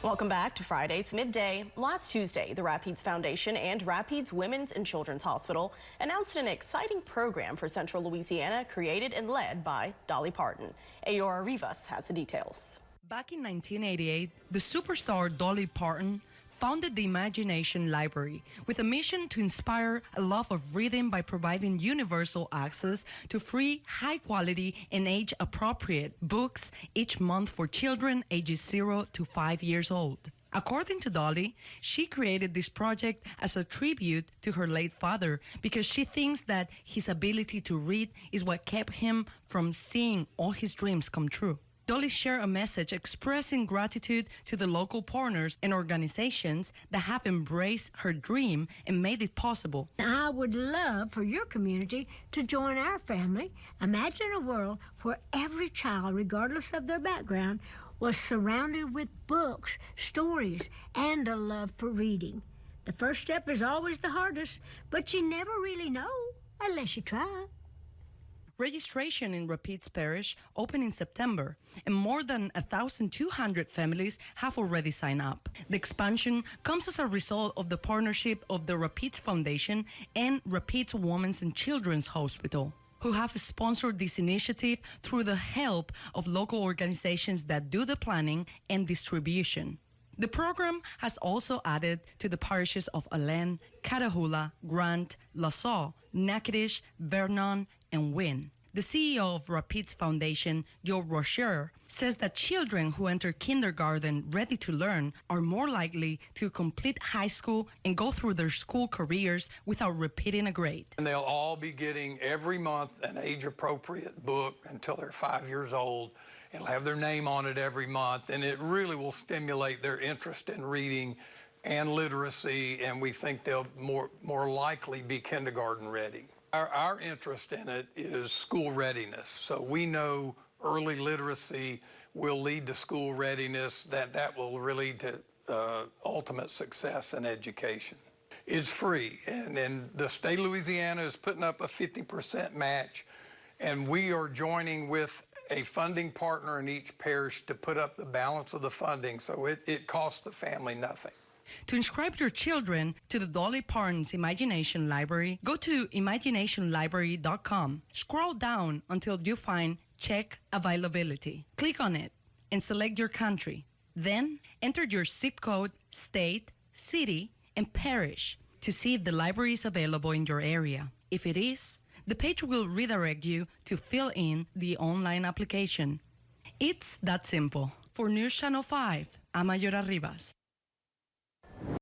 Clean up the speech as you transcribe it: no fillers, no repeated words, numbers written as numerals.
Welcome back to Friday's Midday. Last Tuesday, the Rapides Foundation and Rapides Women's and Children's Hospital announced an exciting program for Central Louisiana created and led by Dolly Parton. Aurora Rivas has the details. Back in 1988, the superstar Dolly Parton founded the Imagination Library with a mission to inspire a love of reading by providing universal access to free, high-quality, and age-appropriate books each month for children ages 0 to 5 years old. According to Dolly, she created this project as a tribute to her late father because she thinks that his ability to read is what kept him from seeing all his dreams come true. Dolly shared a message expressing gratitude to the local partners and organizations that have embraced her dream and made it possible. I would love for your community to join our family. Imagine a world where every child, regardless of their background, was surrounded with books, stories, and a love for reading. The first step is always the hardest, but you never really know unless you try. Registration in Rapides Parish opened in September, and more than 1,200 families have already signed up. The expansion comes as a result of the partnership of the Rapides Foundation and Rapides Women's and Children's Hospital, who have sponsored this initiative through the help of local organizations that do the planning and distribution. The program has also added to the parishes of Allen, Catahoula, Grant, LaSalle, Natchitoches, Vernon, and Wynne. The CEO of Rapides Foundation, Joe Rocher, says that children who enter kindergarten ready to learn are more likely to complete high school and go through their school careers without repeating a grade. And they'll all be getting every month an age-appropriate book until they're 5 years old. It'll have their name on it every month, and it really will stimulate their interest in reading and literacy, and we think they'll more likely be kindergarten ready. Our interest in it is school readiness. So we know early literacy will lead to school readiness, that will lead to ultimate success in education. It's free, and the state of Louisiana is putting up a 50% match, and we are joining with a funding partner in each parish to put up the balance of the funding, so it costs the family nothing. To inscribe your children to the Dolly Parton's Imagination Library, go to imaginationlibrary.com. Scroll down until you find Check Availability. Click on it and select your country. Then enter your zip code, state, city, and parish to see if the library is available in your area. If it is, the page will redirect you to fill in the online application. It's that simple. For News Channel 5, I'm Aurora Rivas.